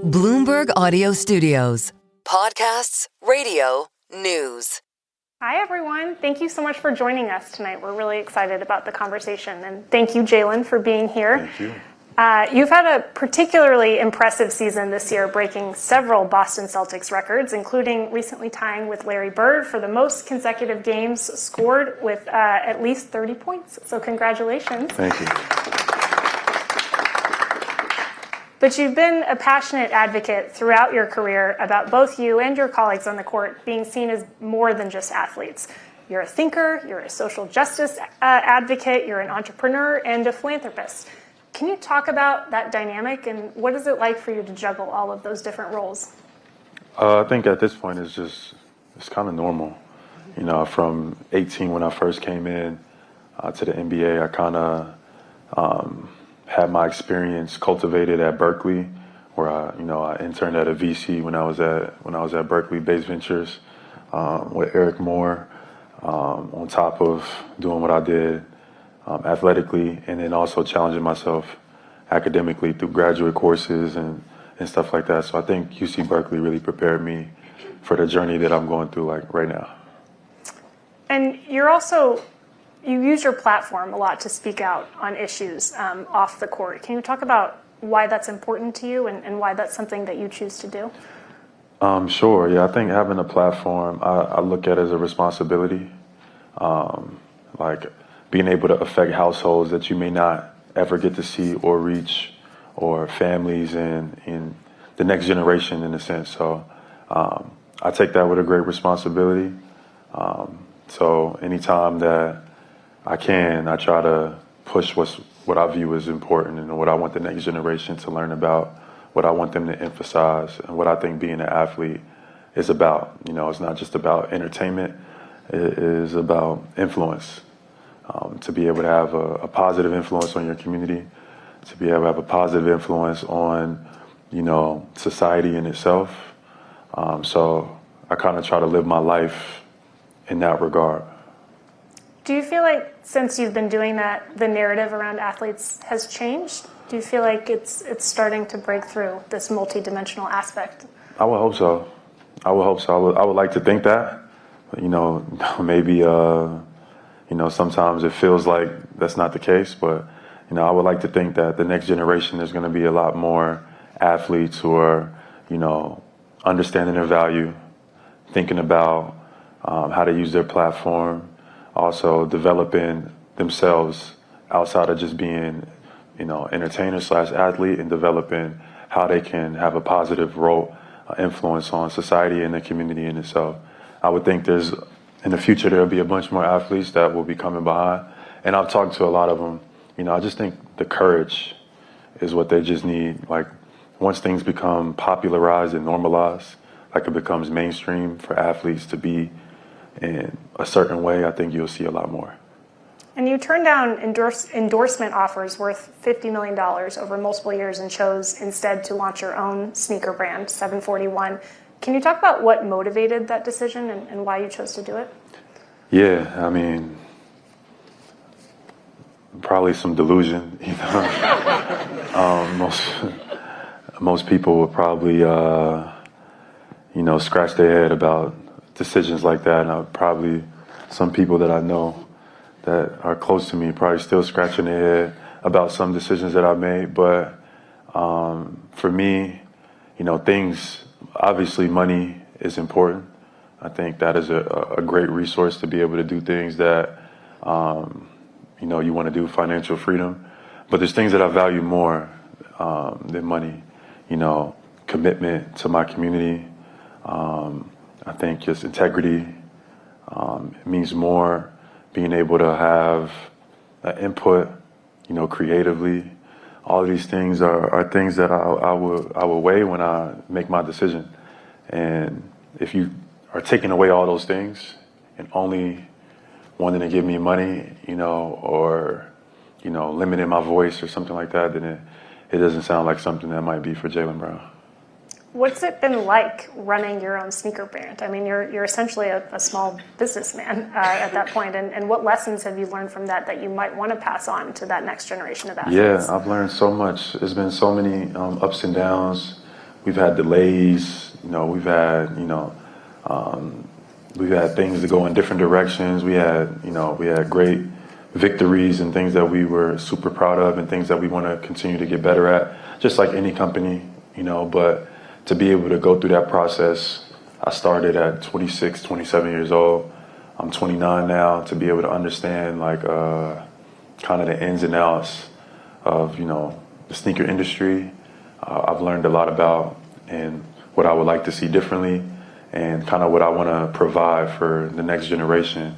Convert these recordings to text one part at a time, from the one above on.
Bloomberg Audio Studios. Podcasts, radio, news. Hi, everyone. Thank you so much for joining us tonight. We're really excited about the conversation. And thank you, Jaylen, for being here. Thank you. You've had a particularly impressive season this year, breaking several Boston Celtics records, including recently tying with Larry Bird for the most consecutive games scored with at least 30 points. So congratulations. Thank you. But you've been a passionate advocate throughout your career about both you and your colleagues on the court being seen as more than just athletes. You're a thinker, you're a social justice advocate, you're an entrepreneur, and a philanthropist. Can you talk about that dynamic, and what is it like for you to juggle all of those different roles? I think at this point it's kind of normal. You know, from 18 when I first came in to the NBA, I kind of had my experience cultivated at Berkeley, where I interned at a VC when I was at Berkeley Base Ventures with Eric Moore, on top of doing what I did athletically, and then also challenging myself academically through graduate courses and stuff like that. So I think UC Berkeley really prepared me for the journey that I'm going through like right now. And you use your platform a lot to speak out on issues off the court. Can you talk about why that's important to you and why that's something that you choose to do? Sure. Yeah, I think having a platform, I look at it as a responsibility. Like being able to affect households that you may not ever get to see or reach, or families and the next generation in a sense. So I take that with a great responsibility. So anytime that I try to push what I view as important and what I want the next generation to learn about, what I want them to emphasize, and what I think being an athlete is about. You know, it's not just about entertainment, it is about influence. To be able to have a positive influence on your community, to be able to have a positive influence on, society in itself. So I kind of try to live my life in that regard. Do you feel like since you've been doing that, the narrative around athletes has changed? Do you feel like it's starting to break through this multidimensional aspect? I would hope so. I would like to think that. Maybe sometimes it feels like that's not the case, but I would like to think that the next generation there's going to be a lot more athletes who are, understanding their value, thinking about how to use their platform, also developing themselves outside of just being, entertainer/athlete, and developing how they can have a positive role, influence on society and the community in itself. I would think in the future there'll be a bunch more athletes that will be coming behind, and I've talked to a lot of them. I just think the courage is what they just need. Like once things become popularized and normalized, like it becomes mainstream for athletes to be in a certain way, I think you'll see a lot more. And you turned down endorsement offers worth $50 million over multiple years and chose instead to launch your own sneaker brand, 741. Can you talk about what motivated that decision and why you chose to do it? Yeah, probably some delusion. Most people would probably, scratch their head about decisions like that. And probably some people that I know that are close to me probably still scratching their head about some decisions that I've made. But for me, obviously money is important. I think that is a great resource to be able to do things that, you want to do, financial freedom. But there's things that I value more than money, commitment to my community. I think just integrity. It means more being able to have input, creatively. All of these things are things that I will weigh when I make my decision. And if you are taking away all those things and only wanting to give me money, or limiting my voice or something like that, then it doesn't sound like something that might be for Jaylen Brown. What's it been like running your own sneaker brand? You're essentially a small businessman at that point, and what lessons have you learned from that you might want to pass on to that next generation of athletes? Yeah, I've learned so much. There's been so many ups and downs we've had delays, we've had things that go in different directions. We had great victories and things that we were super proud of and things that we want to continue to get better at, just like any company, but to be able to go through that process, I started at 26, 27 years old. I'm 29 now, to be able to understand kind of the ins and outs of, the sneaker industry. I've learned a lot about and what I would like to see differently and kind of what I want to provide for the next generation,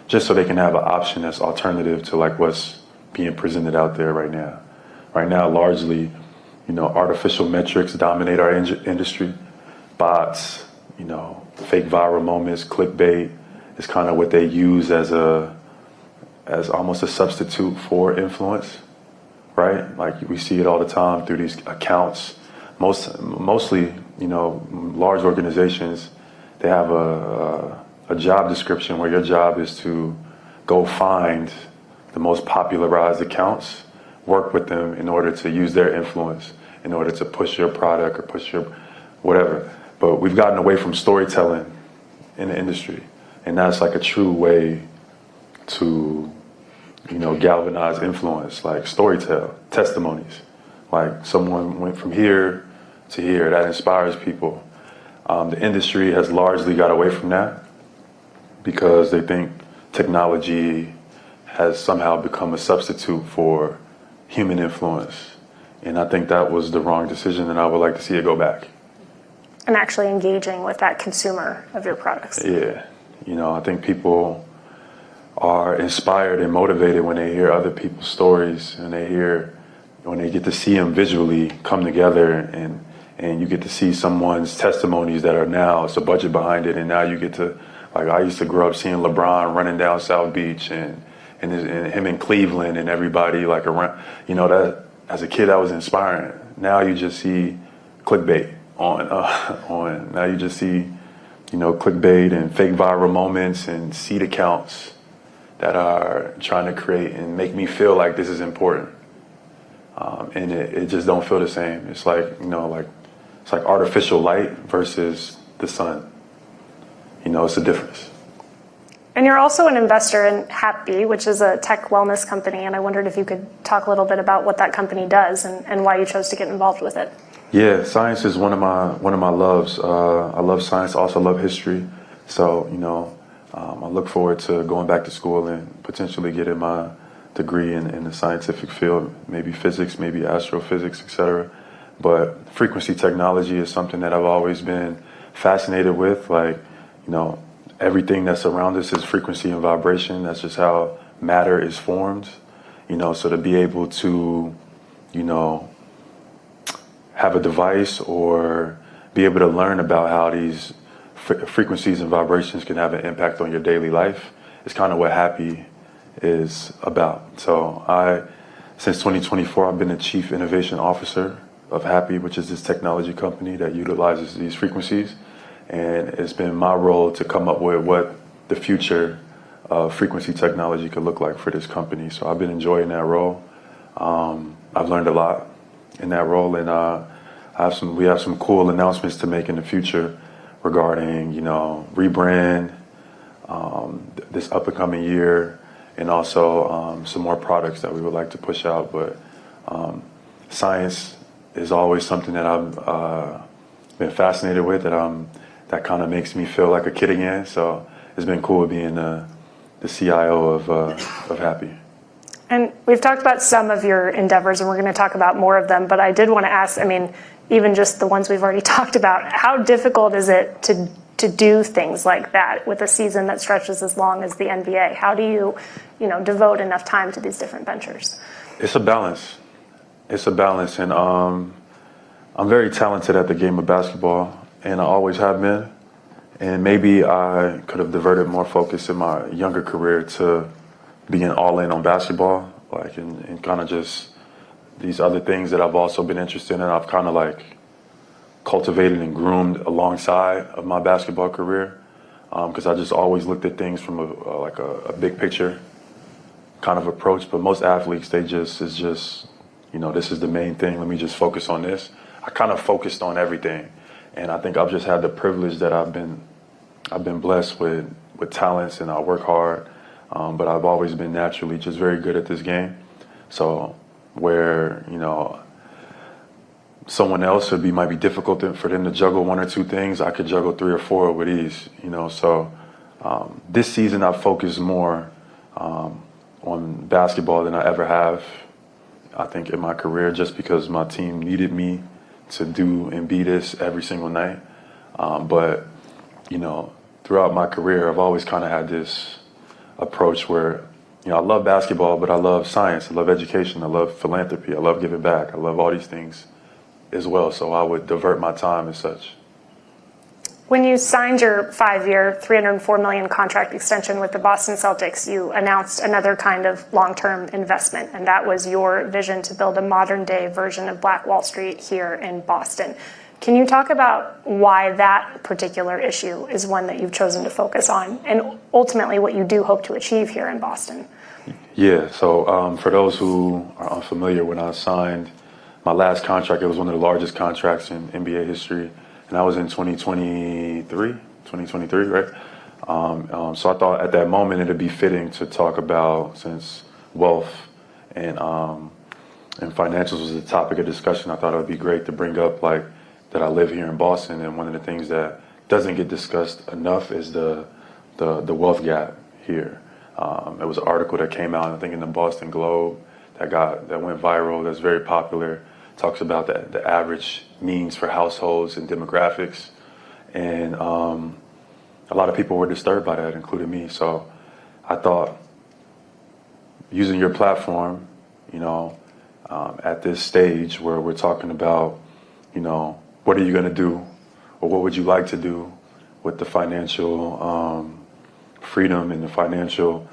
just so they can have an option that's alternative to like what's being presented out there right now. Right now, largely, artificial metrics dominate our industry. Bots, fake viral moments, clickbait is kind of what they use as almost a substitute for influence, right? Like we see it all the time through these accounts. Mostly, large organizations, they have a job description where your job is to go find the most popularized accounts, work with them in order to use their influence, in order to push your product or push your whatever. But we've gotten away from storytelling in the industry, and that's like a true way to, galvanize influence, like storytell, testimonies. Like someone went from here to here, that inspires people. The industry has largely got away from that because they think technology has somehow become a substitute for human influence. And I think that was the wrong decision, and I would like to see it go back. And actually engaging with that consumer of your products. Yeah. I think people are inspired and motivated when they hear other people's stories and when they get to see them visually come together and you get to see someone's testimonies that are now, it's a budget behind it, and now you get to, like I used to grow up seeing LeBron running down South Beach and him in Cleveland and everybody like around, that as a kid that was inspiring. Now you just see clickbait now you just see, clickbait and fake viral moments and seed accounts that are trying to create and make me feel like this is important. And it just don't feel the same. It's like, it's like artificial light versus the sun. It's a difference. And you're also an investor in Happy, which is a tech wellness company. And I wondered if you could talk a little bit about what that company does and why you chose to get involved with it. Yeah, science is one of my loves. I love science, also love history. So, I look forward to going back to school and potentially getting my degree in the scientific field, maybe physics, maybe astrophysics, etc. But frequency technology is something that I've always been fascinated with. Like, everything that's around us is frequency and vibration. That's just how matter is formed. So to be able to, have a device or be able to learn about how these frequencies and vibrations can have an impact on your daily life is kind of what Happy is about. So since 2024, I've been the Chief Innovation Officer of Happy, which is this technology company that utilizes these frequencies. And it's been my role to come up with what the future of frequency technology could look like for this company. So I've been enjoying that role. I've learned a lot in that role, and we have some cool announcements to make in the future regarding, rebrand this up and coming year, and also some more products that we would like to push out. But science is always something that I've been fascinated with, that kind of makes me feel like a kid again. So it's been cool being the CIO of Happy. And we've talked about some of your endeavors, and we're going to talk about more of them. But I did want to ask, even just the ones we've already talked about, how difficult is it to do things like that with a season that stretches as long as the NBA? How do you, devote enough time to these different ventures? It's a balance. And I'm very talented at the game of basketball, and I always have been. And maybe I could have diverted more focus in my younger career to being all in on basketball, and kind of just these other things that I've also been interested in. I've kind of cultivated and groomed alongside of my basketball career, because I just always looked at things from a big picture kind of approach. But most athletes, this is the main thing. Let me just focus on this. I kind of focused on everything. And I think I've just had the privilege that I've been blessed with talents, and I work hard. But I've always been naturally just very good at this game. So where, someone else might be difficult for them to juggle one or two things, I could juggle three or four with ease, So this season I've focused more on basketball than I ever have, I think, in my career, just because my team needed me to do and be this every single night. But throughout my career, I've always kind of had this approach where, I love basketball, but I love science, I love education, I love philanthropy, I love giving back, I love all these things as well. So I would divert my time as such. When you signed your 5-year, $304 million contract extension with the Boston Celtics, you announced another kind of long-term investment, and that was your vision to build a modern-day version of Black Wall Street here in Boston. Can you talk about why that particular issue is one that you've chosen to focus on, and ultimately what you do hope to achieve here in Boston? Yeah, so for those who are unfamiliar, when I signed my last contract, it was one of the largest contracts in NBA history, and I was in 2023, right? So I thought at that moment it'd be fitting to talk about, since wealth and financials was a topic of discussion, I thought it would be great to bring up that I live here in Boston, and one of the things that doesn't get discussed enough is the wealth gap here. It was an article that came out, I think, in the Boston Globe that went viral. That's very popular. Talks about the average means for households and demographics, and a lot of people were disturbed by that, including me. So I thought, using your platform, at this stage where we're talking about, what are you going to do, or what would you like to do with the financial freedom and the financial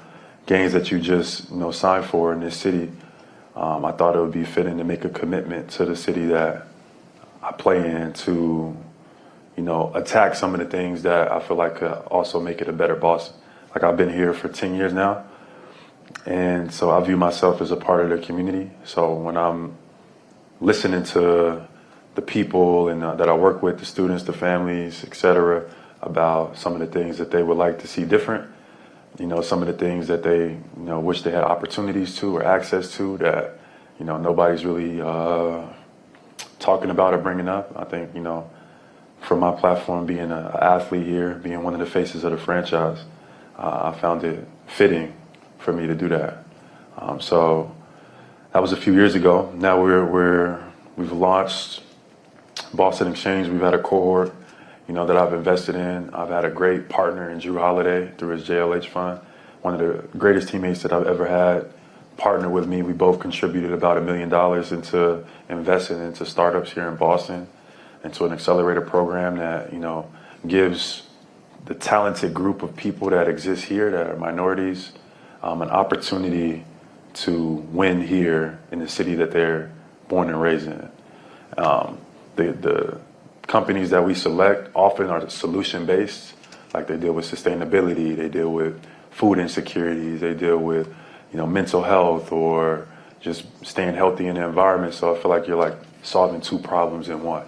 gains that you just signed for in this city. I thought it would be fitting to make a commitment to the city that I play in to attack some of the things that I feel like could also make it a better Boston. Like, I've been here for 10 years now, and so I view myself as a part of the community. So when I'm listening to the people and that I work with, the students, the families, etc., about some of the things that they would like to see different, some of the things that they wish they had opportunities to or access to that nobody's really talking about or bringing up. I think from my platform, being an athlete here, being one of the faces of the franchise, I found it fitting for me to do that. So that was a few years ago. Now we've launched Boston Exchange. We've had a cohort that I've invested in. I've had a great partner in Drew Holiday through his JLH fund. One of the greatest teammates that I've ever had partner with me. We both contributed about $1 million into investing into startups here in Boston, into an accelerator program that, gives the talented group of people that exist here that are minorities an opportunity to win here in the city that they're born and raised in. The companies that we select often are solution-based, like they deal with sustainability, they deal with food insecurities, they deal with, mental health, or just staying healthy in the environment. So I feel like you're solving two problems in one.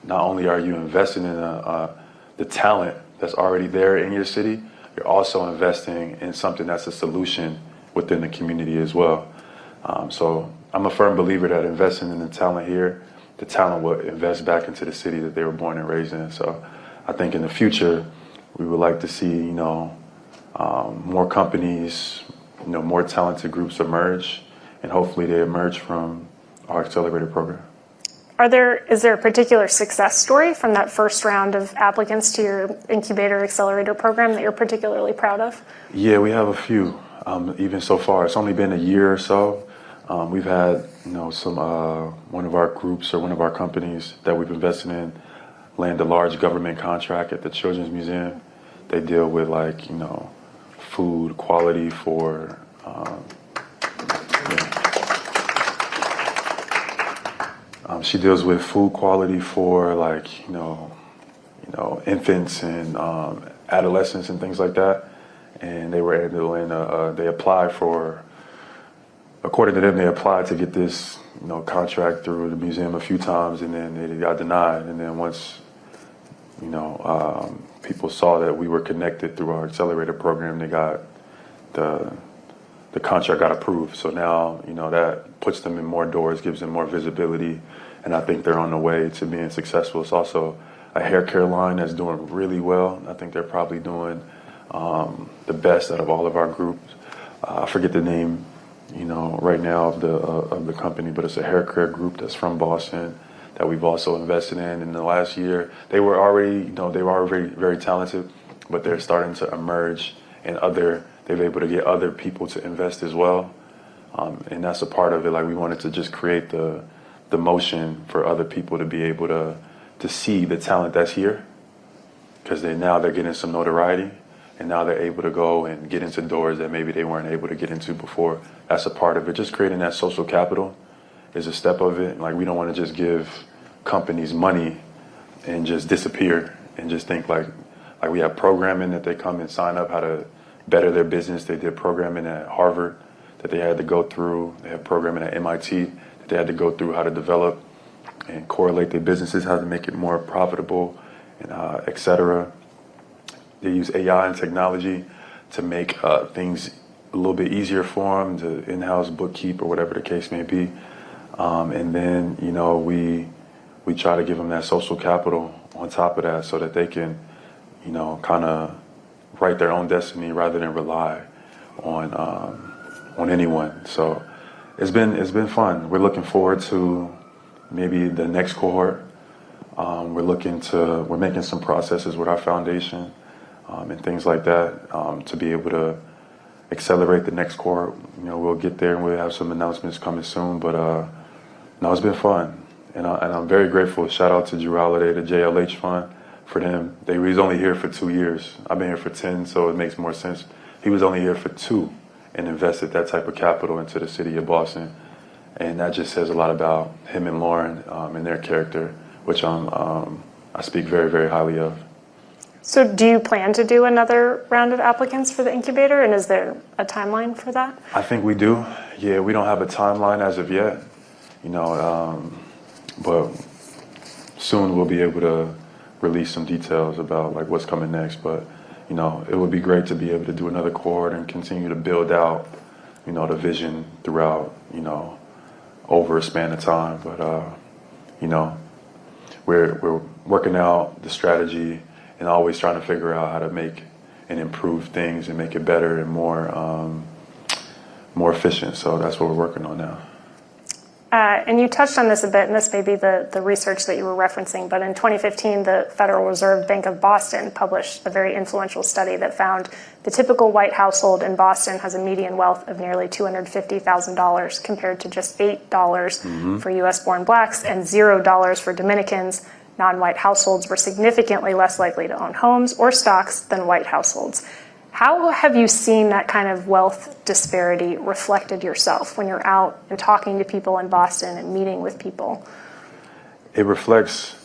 Not only are you investing in the talent that's already there in your city, you're also investing in something that's a solution within the community as well. So I'm a firm believer that investing in the talent here, the talent will invest back into the city that they were born and raised in. So I think in the future, we would like to see, more companies, more talented groups emerge, and hopefully they emerge from our accelerator program. Is there a particular success story from that first round of applicants to your incubator accelerator program that you're particularly proud of? Yeah, we have a few. Even so far, it's only been a year or so. We've had, some one of our groups or one of our companies that we've invested in land a large government contract at the Children's Museum. They deal with food quality for. She deals with food quality for infants and adolescents and things like that. And they were able they applied for according to them, they applied to get this, contract through the museum a few times, and then they got denied. And then once, people saw that we were connected through our accelerator program, they got the contract got approved. So now, that puts them in more doors, gives them more visibility, and I think they're on the way to being successful. It's also a hair care line that's doing really well. I think they're probably doing the best out of all of our groups. I forget the name, right now of the company, but it's a hair care group that's from Boston that we've also invested in the last year. They were already, very talented, but they're starting to emerge, and they're able to get other people to invest as well. And that's a part of it. Like, we wanted to just create the motion for other people to be able to see the talent that's here, because they're getting some notoriety, and now they're able to go and get into doors that maybe they weren't able to get into before. That's a part of it. Just creating that social capital is a step of it. Like, we don't want to just give companies money and just disappear and just think like we have programming that they come and sign up how to better their business. They did programming at Harvard that they had to go through. They have programming at MIT that they had to go through how to develop and correlate their businesses, how to make it more profitable, and et cetera. They use AI and technology to make things a little bit easier for them, to in-house bookkeep or whatever the case may be. And then, we try to give them that social capital on top of that so that they can, kind of write their own destiny rather than rely on anyone. So it's been fun. We're looking forward to maybe the next cohort. We're making some processes with our foundation and things like that to be able to accelerate the next cohort. We'll get there and we'll have some announcements coming soon. But no, it's been fun, and I'm very grateful. Shout out to Drew Holiday, the JLH Fund, for them. He was only here for 2 years. I've been here for 10, so it makes more sense. He was only here for 2 and invested that type of capital into the city of Boston. And that just says a lot about him and Lauren and their character, which I speak very, very highly of. So do you plan to do another round of applicants for the incubator, and is there a timeline for that? I think we do. Yeah, we don't have a timeline as of yet, but soon we'll be able to release some details about like what's coming next. But, it would be great to be able to do another cohort and continue to build out, the vision throughout, over a span of time. But, we're working out the strategy and always trying to figure out how to make and improve things and make it better and more efficient. So that's what we're working on now. And you touched on this a bit, and this may be the research that you were referencing, but in 2015, the Federal Reserve Bank of Boston published a very influential study that found the typical white household in Boston has a median wealth of nearly $250,000 compared to just $8 for U.S.-born blacks and $0 for Dominicans. Non-white households were significantly less likely to own homes or stocks than white households. How have you seen that kind of wealth disparity reflected yourself when you're out and talking to people in Boston and meeting with people? It reflects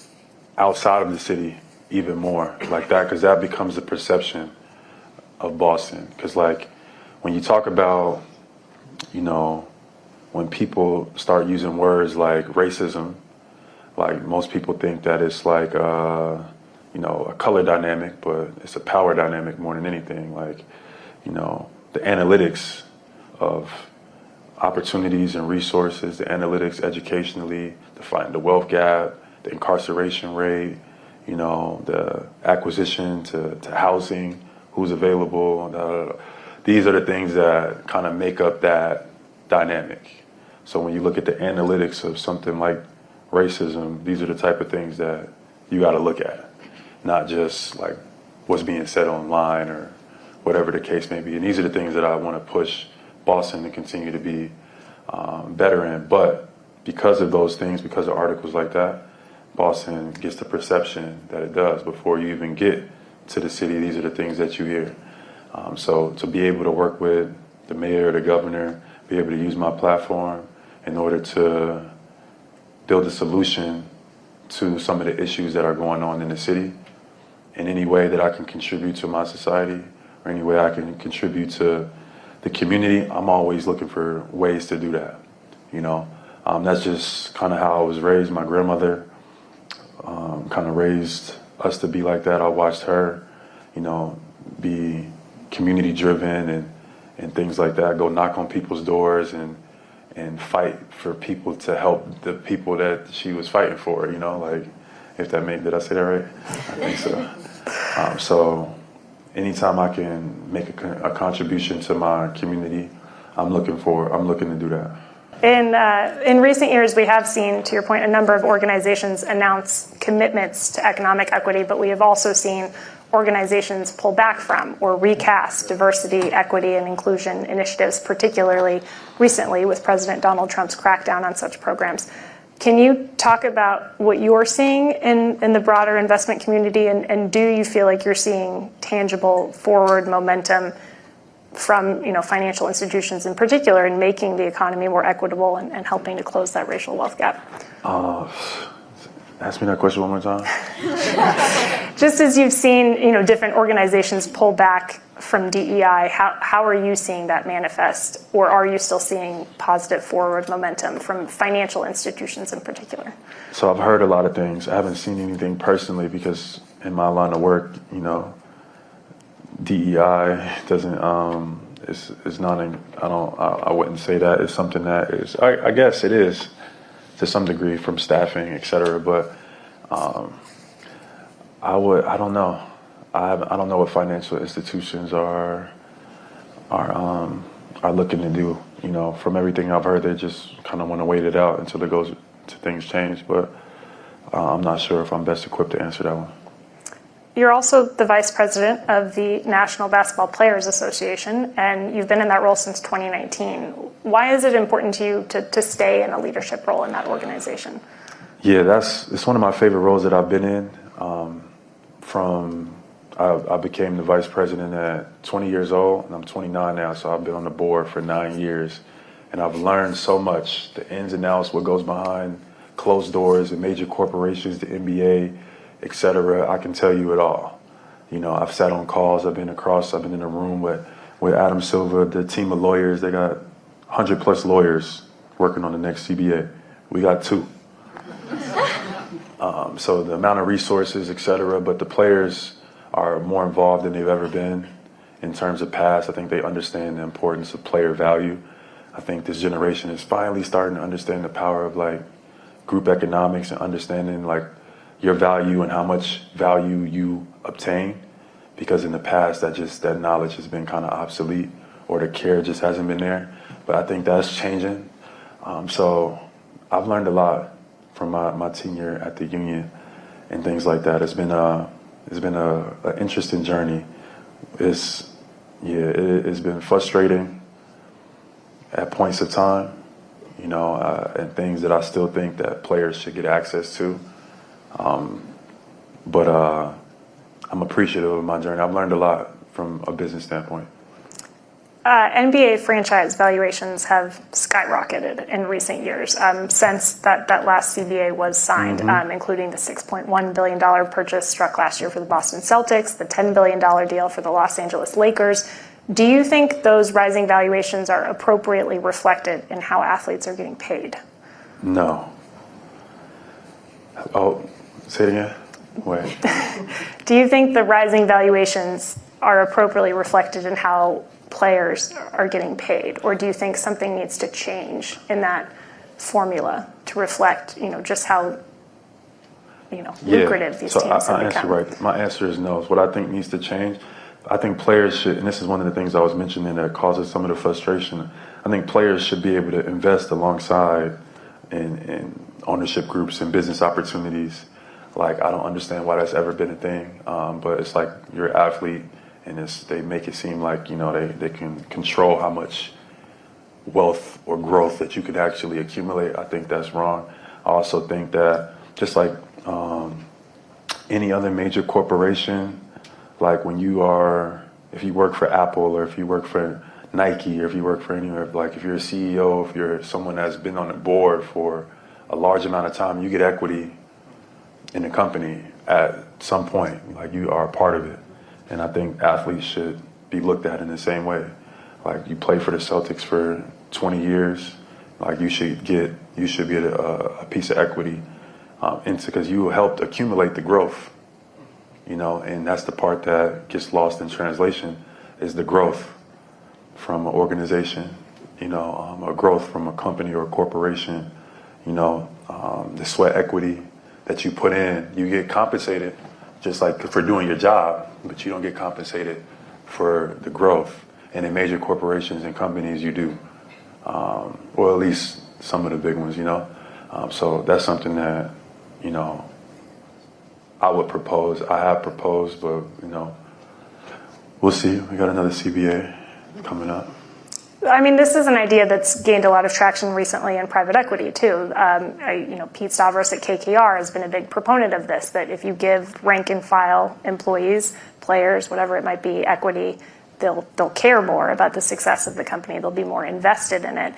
outside of the city even more like that, because that becomes the perception of Boston. Because like when you talk about, when people start using words like racism, like most people think that it's like, a color dynamic, but it's a power dynamic more than anything. Like, the analytics of opportunities and resources, the analytics educationally, the wealth gap, the incarceration rate, the acquisition to housing, who's available. These are the things that kind of make up that dynamic. So when you look at the analytics of something like racism, these are the type of things that you got to look at, not just like what's being said online or whatever the case may be. And these are the things that I want to push Boston to continue to be better in. But because of those things, because of articles like that, Boston gets the perception that it does. Before you even get to the city, these are the things that you hear. So to be able to work with the mayor, the governor, be able to use my platform in order to build a solution to some of the issues that are going on in the city in any way that I can contribute to my society, or any way I can contribute to the community, I'm always looking for ways to do that. That's just kind of how I was raised. My grandmother kind of raised us to be like that. I watched her, be community driven and things like that. Go knock on people's doors and fight for people to help the people that she was fighting for. Like, if that did I say that right? I think so. So anytime I can make a contribution to my community, I'm looking to do that. In recent years, we have seen, to your point, a number of organizations announce commitments to economic equity, but we have also seen organizations pull back from or recast diversity, equity, and inclusion initiatives, particularly recently with President Donald Trump's crackdown on such programs. Can you talk about what you're seeing in the broader investment community, and do you feel like you're seeing tangible forward momentum from financial institutions in particular in making the economy more equitable and helping to close that racial wealth gap? Ask me that question one more time. Just as you've seen different organizations pull back from DEI, how are you seeing that manifest, or are you still seeing positive forward momentum from financial institutions in particular? So I've heard a lot of things. I haven't seen anything personally because in my line of work, DEI doesn't is not I wouldn't say that it's something that is I guess it is to some degree from staffing, et cetera, but I don't know. I don't know what financial institutions are looking to do. From everything I've heard, they just kind of want to wait it out until things change. But I'm not sure if I'm best equipped to answer that one. You're also the vice president of the National Basketball Players Association, and you've been in that role since 2019. Why is it important to you to stay in a leadership role in that organization? Yeah, it's one of my favorite roles that I've been in. I became the vice president at 20 years old, and I'm 29 now, so I've been on the board for 9 years. And I've learned so much, the ins and outs, what goes behind closed doors in major corporations, the NBA, et cetera. I can tell you it all. I've sat on calls, I've been in a room with Adam Silver, the team of lawyers. They got 100 plus lawyers working on the next CBA. We got 2. So the amount of resources, et cetera, but the players are more involved than they've ever been in terms of past. I think they understand the importance of player value. I think this generation is finally starting to understand the power of group economics and understanding your value and how much value you obtain, because in the past that knowledge has been kind of obsolete, or the care just hasn't been there. But I think that's changing. So I've learned a lot from my tenure at the union and things like that. It's been an interesting journey. It's been frustrating at points of time, and things that I still think that players should get access to. But I'm appreciative of my journey. I've learned a lot from a business standpoint. NBA franchise valuations have skyrocketed in recent years since that last CBA was signed, including the $6.1 billion purchase struck last year for the Boston Celtics, the $10 billion deal for the Los Angeles Lakers. Do you think those rising valuations are appropriately reflected in how athletes are getting paid? No. Oh, say it again? Wait. Do you think the rising valuations are appropriately reflected in how players are getting paid, or do you think something needs to change in that formula to reflect, just how, lucrative these teams have become? Right. My answer is no. What I think needs to change, I think players should, and this is one of the things I was mentioning that causes some of the frustration. I think players should be able to invest alongside in ownership groups and business opportunities. I don't understand why that's ever been a thing, but it's like you're an athlete, and they make it seem like they can control how much wealth or growth that you could actually accumulate. I think that's wrong. I also think that just like any other major corporation, if you work for Apple, or if you work for Nike, or if you work for anywhere, if you're a CEO, if you're someone that's been on the board for a large amount of time, you get equity in the company at some point. You are a part of it. And I think athletes should be looked at in the same way. Like, you play for the Celtics for 20 years, like you should get a piece of equity because you helped accumulate the growth, and that's the part that gets lost in translation is the growth from an organization, a growth from a company or a corporation, the sweat equity that you put in. You get compensated just like for doing your job, but you don't get compensated for the growth. And in major corporations and companies, you do, or at least some of the big ones, So that's something that, I would propose. I have proposed, but, we'll see. We got another CBA coming up. I mean, this is an idea that's gained a lot of traction recently in private equity, too. Pete Stavros at KKR has been a big proponent of this, that if you give rank and file employees, players, whatever it might be, equity, they'll care more about the success of the company. They'll be more invested in it.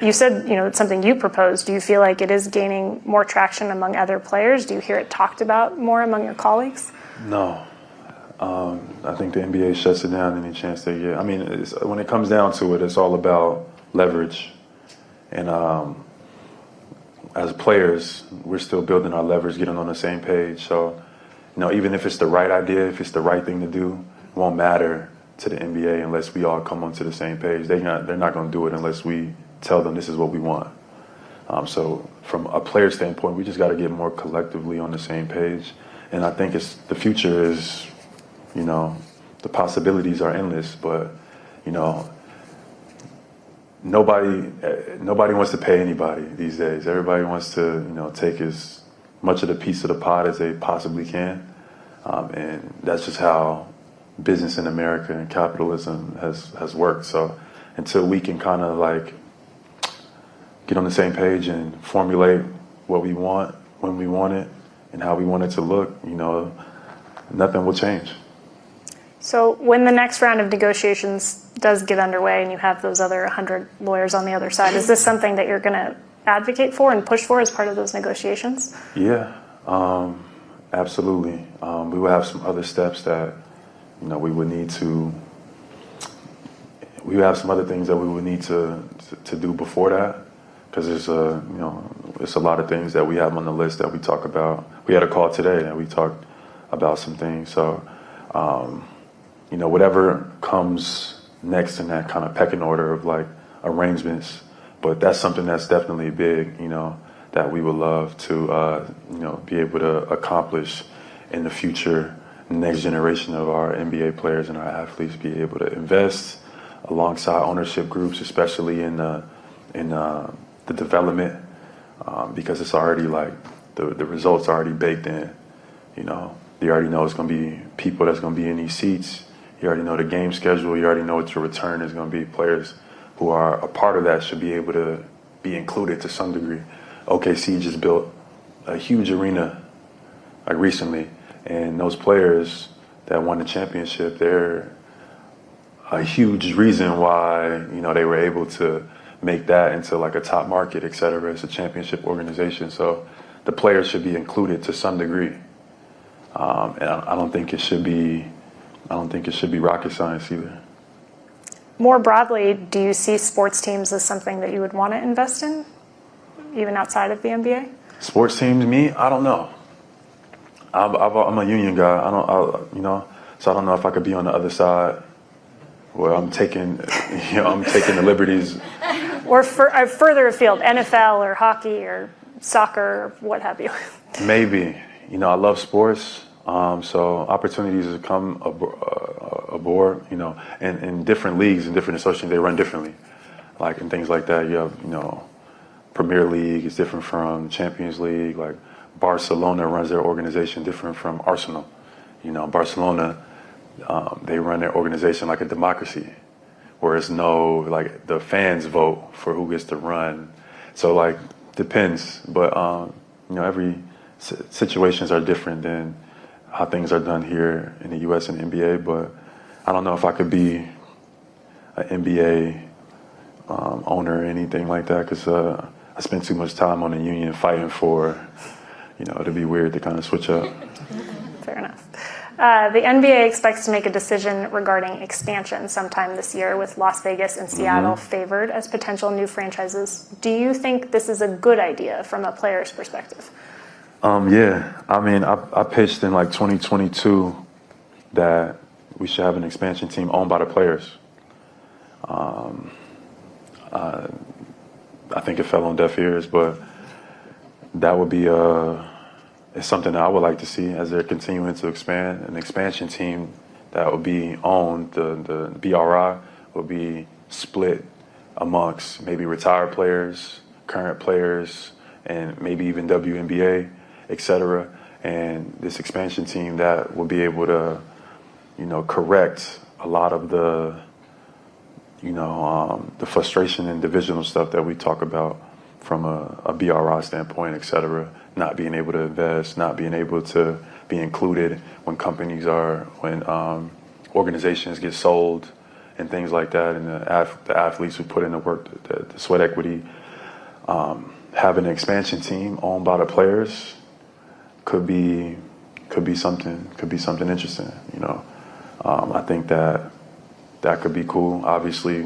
You said, it's something you proposed. Do you feel like it is gaining more traction among other players? Do you hear it talked about more among your colleagues? No. I think the NBA shuts it down any chance they get. I mean, when it comes down to it, it's all about leverage. And as players, we're still building our leverage, getting on the same page. So, even if it's the right idea, if it's the right thing to do, it won't matter to the NBA unless we all come onto the same page. They're not going to do it unless we tell them this is what we want. So from a player standpoint, we just got to get more collectively on the same page. And I think the future is, the possibilities are endless, but, nobody wants to pay anybody these days. Everybody wants to, take as much of the piece of the pot as they possibly can. And that's just how business in America and capitalism has worked. So until we can kind of like get on the same page and formulate what we want, when we want it, and how we want it to look, nothing will change. So when the next round of negotiations does get underway and you have those other 100 lawyers on the other side, is this something that you're going to advocate for and push for as part of those negotiations? Yeah, absolutely. We will have some other steps that, we would need to. We have some other things that we would need to do before that, because there's it's a lot of things that we have on the list that we talk about. We had a call today and we talked about some things. So, whatever comes next in that kind of pecking order of like arrangements, but that's something that's definitely big, that we would love to, be able to accomplish in the future. Next generation of our NBA players and our athletes be able to invest alongside ownership groups, especially in the development, because it's already like the results are already baked in. You already know it's going to be people that's going to be in these seats. You already know the game schedule. You already know what your return is going to be. Players who are a part of that should be able to be included to some degree. OKC just built a huge arena like recently. And those players that won the championship, they're a huge reason why, they were able to make that into like a top market, et cetera. It's a championship organization. So the players should be included to some degree. And I don't think it should be rocket science either. More broadly, do you see sports teams as something that you would want to invest in, even outside of the NBA? Sports teams, me? I don't know. I'm a union guy. So I don't know if I could be on the other side where I'm taking the liberties. Or further afield, NFL or hockey or soccer or what have you. Maybe. I love sports. So opportunities to come aboard, and in different leagues and different associations, they run differently. Like, and things like that. You have, Premier League is different from Champions League. Like, Barcelona runs their organization different from Arsenal. Barcelona, they run their organization like a democracy, where it's the fans vote for who gets to run. So, depends. But, every situations are different than how things are done here in the U.S. and NBA. But I don't know if I could be an NBA owner or anything like that, because I spend too much time on the union fighting for, it'd be weird to kind of switch up. Fair enough. The NBA expects to make a decision regarding expansion sometime this year, with Las Vegas and Seattle favored as potential new franchises. Do you think this is a good idea from a player's perspective? Yeah. I mean, I pitched in like 2022 that we should have an expansion team owned by the players. I think it fell on deaf ears, but that would be it's something that I would like to see as they're continuing to expand. An expansion team that would be owned, the BRI would be split amongst maybe retired players, current players, and maybe even WNBA, et cetera. And this expansion team that will be able to, correct a lot of the frustration and divisional stuff that we talk about from a BRI standpoint, et cetera. Not being able to invest, not being able to be included when when organizations get sold and things like that, and the athletes who put in the work, the sweat equity. Having an expansion team owned by the players could be something interesting. I think that could be cool. Obviously,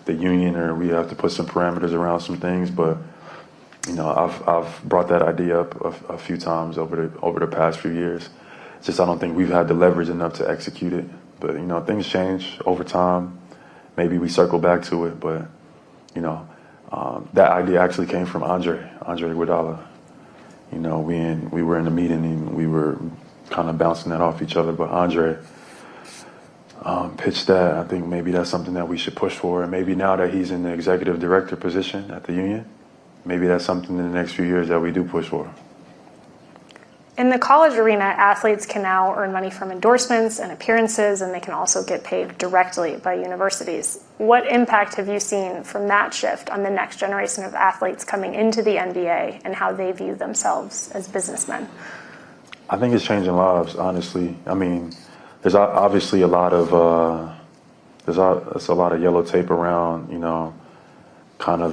the union, or we have to put some parameters around some things, but I've brought that idea up a few times over the past few years. It's just I don't think we've had the leverage enough to execute it. But things change over time. Maybe we circle back to it, but that idea actually came from Andre Iguodala. We were in the meeting and we were kind of bouncing that off each other, but Andre pitched that. I think maybe that's something that we should push for. And maybe now that he's in the executive director position at the union, maybe that's something in the next few years that we do push for. In the college arena, athletes can now earn money from endorsements and appearances, and they can also get paid directly by universities. What impact have you seen from that shift on the next generation of athletes coming into the NBA and how they view themselves as businessmen? I think it's changing lives, honestly. I mean, there's obviously a lot of there's a lot of yellow tape around, kind of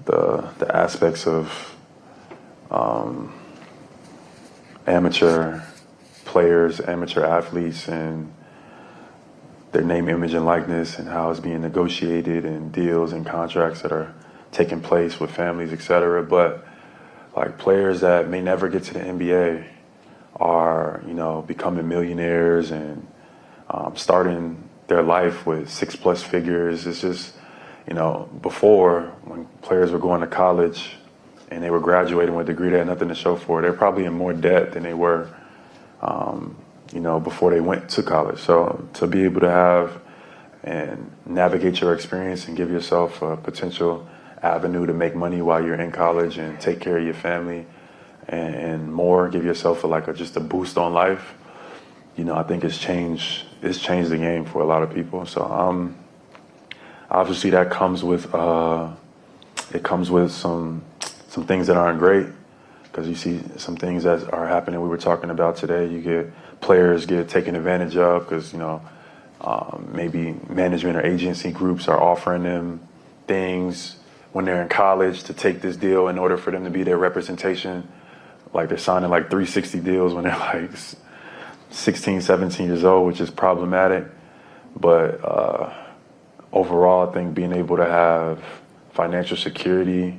the aspects of amateur players, amateur athletes, and their name, image, and likeness, and how it's being negotiated, and deals and contracts that are taking place with families, et cetera. But like players that may never get to the NBA are, becoming millionaires and starting their life with 6+ figures. It's just, before, when players were going to college and they were graduating with a degree they had nothing to show for, they're probably in more debt than they were, before they went to college. So to be able to have and navigate your experience and give yourself a potential avenue to make money while you're in college and take care of your family and more, give yourself just a boost on life, I think it's changed the game for a lot of people. So obviously that comes with some things that aren't great, because you see some things that are happening. We were talking about today. You get players get taken advantage of because maybe management or agency groups are offering them things when they're in college to take this deal in order for them to be their representation. Like they're signing 360 deals when they're 16, 17 years old, which is problematic. But overall, I think being able to have financial security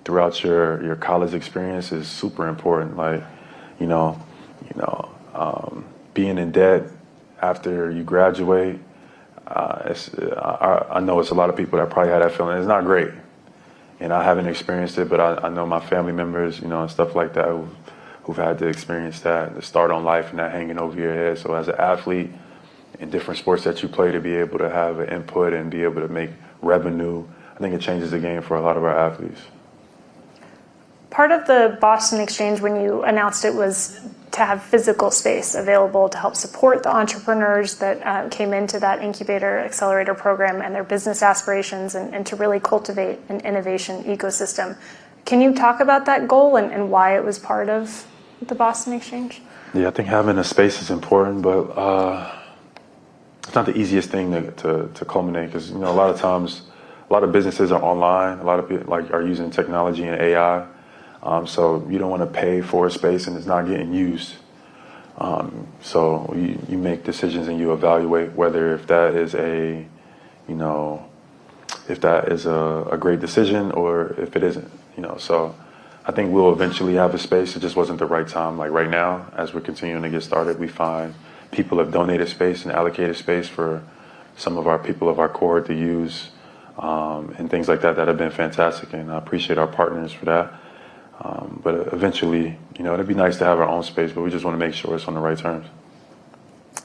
throughout your college experience is super important. Being in debt after you graduate, I know it's a lot of people that probably had that feeling. It's not great, and I haven't experienced it, but I know my family members, and stuff like that who've had to experience that, the start on life and that hanging over your head. So as an athlete in different sports that you play, to be able to have an input and be able to make revenue, I think it changes the game for a lot of our athletes. Part of the Boston Exchange, when you announced it, was to have physical space available to help support the entrepreneurs that came into that incubator accelerator program and their business aspirations, and to really cultivate an innovation ecosystem. Can you talk about that goal and why it was part of the Boston Exchange? Yeah, I think having a space is important, but it's not the easiest thing to culminate, because a lot of times, a lot of businesses are online. A lot of people are using technology and AI. So you don't want to pay for a space and it's not getting used. So you make decisions and you evaluate whether if that is a great decision or if it isn't. So I think we'll eventually have a space. It just wasn't the right time. Like right now, as we're continuing to get started, we find people have donated space and allocated space for some of our people of our cohort to use, and things like that have been fantastic. And I appreciate our partners for that. But eventually, it'd be nice to have our own space, but we just want to make sure it's on the right terms.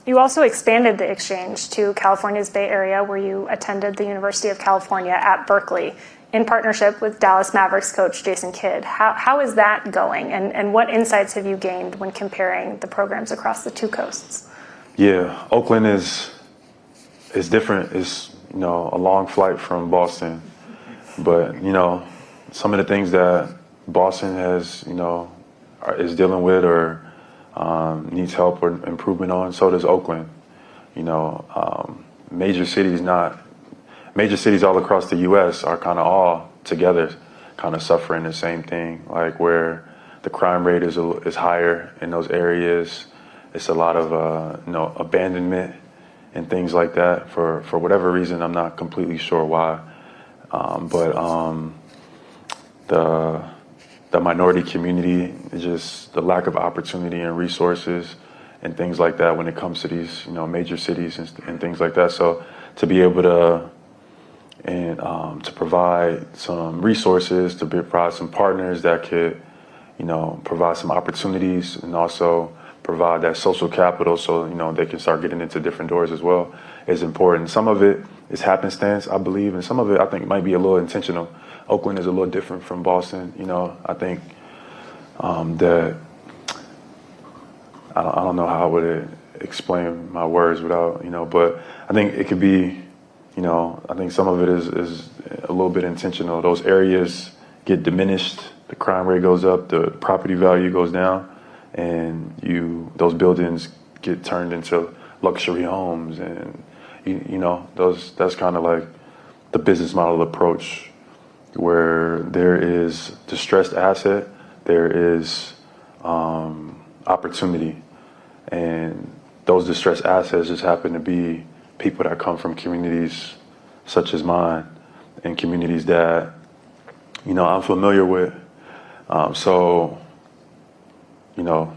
You also expanded the exchange to California's Bay Area, where you attended the University of California at Berkeley in partnership with Dallas Mavericks coach Jason Kidd. How is that going, and what insights have you gained when comparing the programs across the two coasts? Yeah, Oakland is different. It's a long flight from Boston, but some of the things that Boston has is dealing with or needs help or improvement on, so does Oakland. Major cities all across the U.S. are kind of all together, kind of suffering the same thing. Like where the crime rate is higher in those areas, it's a lot of abandonment and things like that. For whatever reason, I'm not completely sure why, but the minority community, just the lack of opportunity and resources and things like that when it comes to these major cities and things like that. So to be able to to provide some resources, to provide some partners that could provide some opportunities and also provide that social capital so they can start getting into different doors as well is important. Some of it is happenstance, I believe, and some of it I think might be a little intentional. Oakland is a little different from Boston. I think that I don't know how I would explain my words without, but I think it could be, I think some of it is a little bit intentional. Those areas get diminished, the crime rate goes up, the property value goes down, and those buildings get turned into luxury homes, and that's kind of like the business model approach, where there is distressed asset, there is opportunity, and those distressed assets just happen to be people that come from communities such as mine and communities that I'm familiar with. So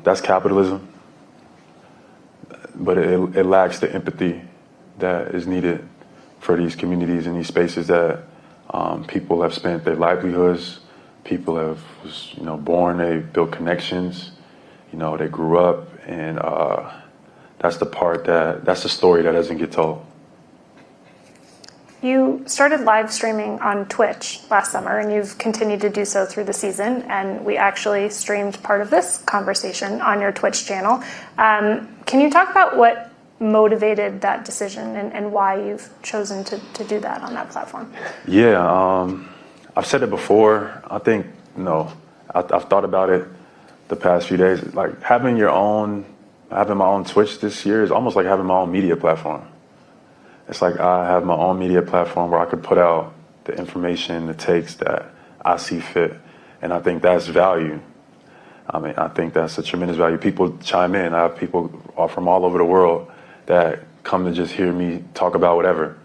that's capitalism, but it lacks the empathy that is needed for these communities and these spaces that people have spent their livelihoods. People have born, they built connections, they grew up, and that's the story that doesn't get told. You started live streaming on Twitch last summer, and you've continued to do so through the season, and we actually streamed part of this conversation on your Twitch channel. Can you talk about what motivated that decision and why you've chosen to do that on that platform? Yeah, I've said it before. I think, I've thought about it the past few days. Like having my own Twitch this year is almost like having my own media platform. It's like I have my own media platform where I could put out the information, the takes that I see fit. And I think that's value. I think that's a tremendous value. People chime in. I have people from all over the world that come to just hear me talk about whatever,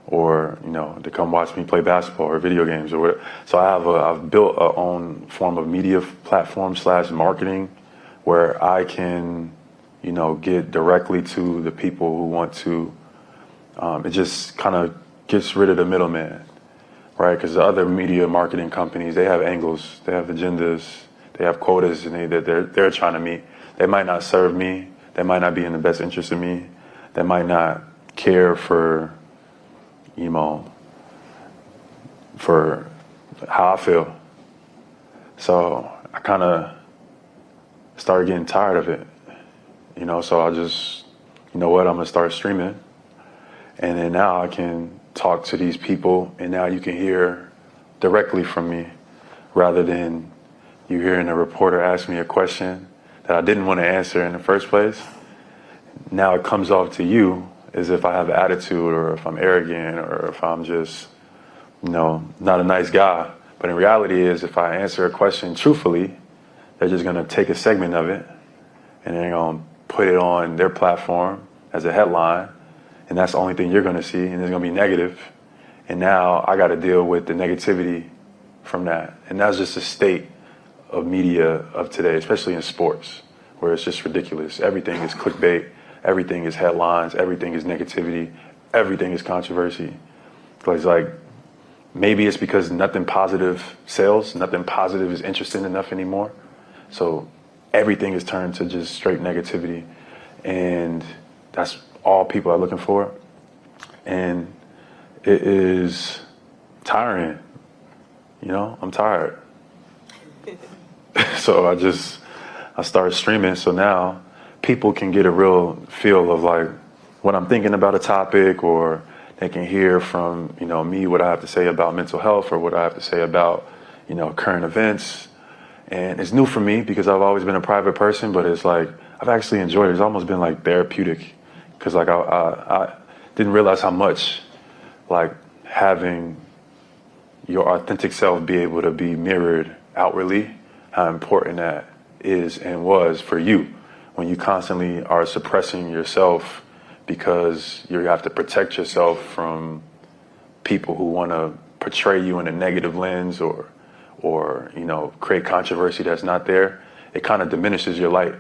or to come watch me play basketball or video games or whatever. So I've built a own form of media platform / marketing where I can get directly to the people who want to. It just kind of gets rid of the middleman, right? Because the other media marketing companies, they have angles, they have agendas, they have quotas, and they're trying to meet. They might not serve me. They might not be in the best interest of me. They might not care for how I feel. So I kind of started getting tired of it, so I just, I'm going to start streaming. And then now I can talk to these people, and now you can hear directly from me rather than you hearing a reporter ask me a question that I didn't want to answer in the first place. Now it comes off to you as if I have an attitude or if I'm arrogant or if I'm just, not a nice guy. But in reality is if I answer a question truthfully, they're just going to take a segment of it and they're going to put it on their platform as a headline, and that's the only thing you're going to see, and it's going to be negative. And now I got to deal with the negativity from that. And that's just the state of media of today, especially in sports, where it's just ridiculous. Everything is clickbait, everything is headlines, everything is negativity, everything is controversy. It's like, maybe it's because nothing positive sells, nothing positive is interesting enough anymore. So everything is turned to just straight negativity. And that's all people are looking for. And it is tiring. You know, I'm tired. So I started streaming. So now people can get a real feel of like what I'm thinking about a topic, or they can hear from, you know, me what I have to say about mental health, or what I have to say about, you know, current events. And it's new for me because I've always been a private person, but it's like I've actually enjoyed it. It's almost been like therapeutic, because like I didn't realize how much like having your authentic self be able to be mirrored outwardly, how important that is and was for you when you constantly are suppressing yourself because you have to protect yourself from people who want to portray you in a negative lens, or you know, create controversy that's not there. It kind of diminishes your light.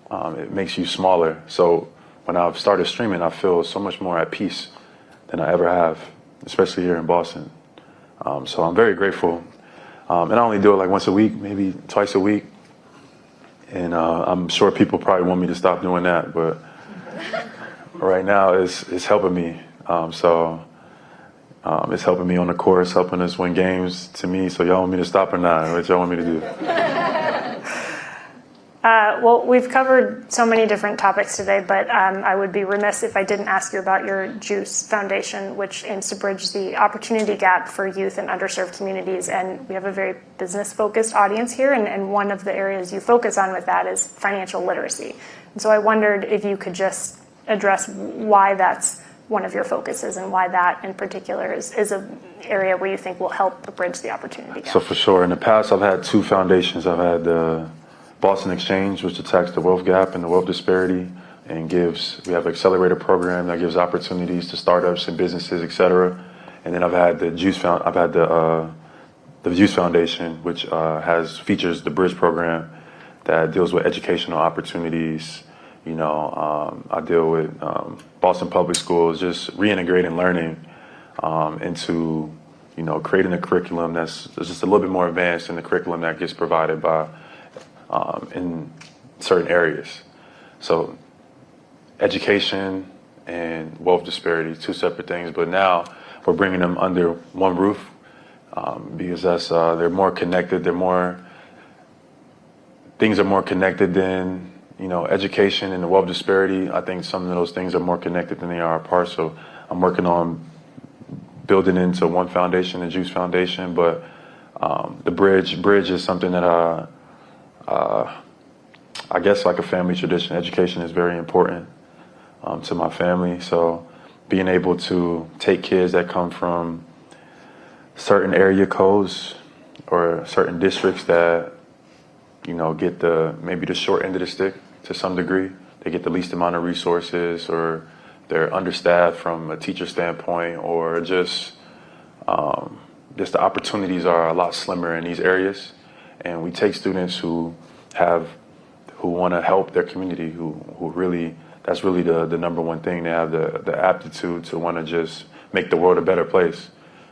It makes you smaller. So when I've started streaming, I feel so much more at peace than I ever have, especially here in Boston. So I'm very grateful. And I only do it like once a week, maybe twice a week. And I'm sure people probably want me to stop doing that, but right now it's helping me. It's helping me on the course, helping us win games to me. So y'all want me to stop or not? What y'all want me to do? Well, we've covered so many different topics today, but I would be remiss if I didn't ask you about your JUICE Foundation, which aims to bridge the opportunity gap for youth in underserved communities. And we have a very business-focused audience here, and one of the areas you focus on with that is financial literacy. And so I wondered if you could just address why that's one of your focuses, and why that in particular is an area where you think will help bridge the opportunity gap. So for sure, in the past I've had two foundations. I've had the Boston Exchange, which attacks the wealth gap and the wealth disparity, and we have an accelerator program that gives opportunities to startups and businesses, et cetera. And then I've had the JUICE Foundation, which features the Bridge program that deals with educational opportunities. You know, I deal with Boston Public Schools, just reintegrating learning into, you know, creating a curriculum that's just a little bit more advanced than the curriculum that gets provided by in certain areas. So education and wealth disparity, two separate things, but now we're bringing them under one roof because they're more connected. Things are more connected than, you know, education and the wealth disparity. I think some of those things are more connected than they are apart. So I'm working on building into one foundation, the JUICE Foundation, but the bridge is something that I guess like a family tradition. Education is very important to my family. So being able to take kids that come from certain area codes or certain districts that, you know, get maybe the short end of the stick to some degree. They get the least amount of resources, or they're understaffed from a teacher standpoint, or just the opportunities are a lot slimmer in these areas. And we take students who want to help their community, who really, that's really the number one thing. They have the aptitude to want to just make the world a better place.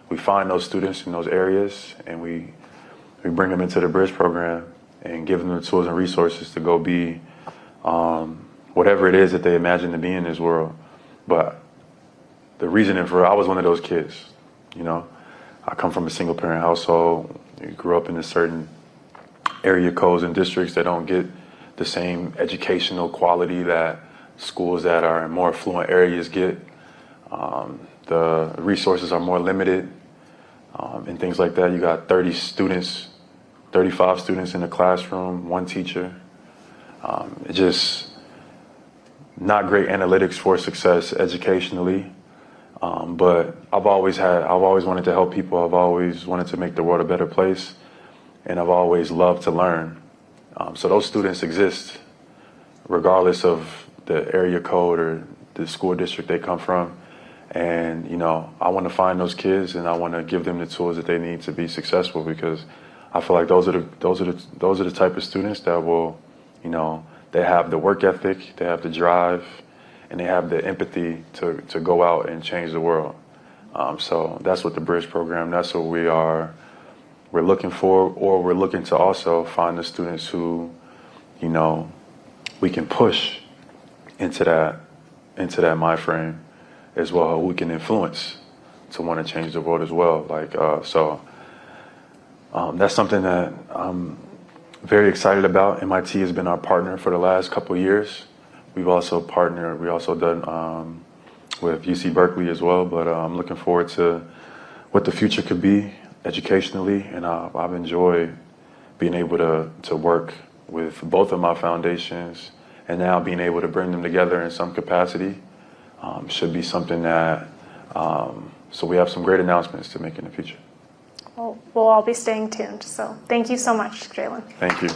We find those students in those areas, and we bring them into the Bridge program and give them the tools and resources to go be whatever it is that they imagine to be in this world. But the reasoning I was one of those kids, you know. I come from a single parent household. I grew up in a certain area codes and districts that don't get the same educational quality that schools that are in more affluent areas get. The resources are more limited and things like that. You got 35 students in the classroom, one teacher. It's just not great analytics for success educationally. But I've always wanted to help people. I've always wanted to make the world a better place. And I've always loved to learn. So those students exist. regardless of the area code or the school district they come from. And, you know, I want to find those kids and I want to give them the tools that they need to be successful, because I feel like those are the type of students that will, you know, they have the work ethic, they have the drive, and they have the empathy to go out and change the world. So that's what the Bridge program, that's what we're looking for, or we're looking to also find the students who, you know, we can push into that mind frame as well, who we can influence to want to change the world as well. Like, that's something that I'm very excited about. MIT has been our partner for the last couple of years. We've also done with UC Berkeley as well, but I'm looking forward to what the future could be educationally, and I've enjoyed being able to work with both of my foundations, and now being able to bring them together in some capacity should be something that, so we have some great announcements to make in the future. Well, we'll all be staying tuned. So thank you so much, Jaylen. Thank you.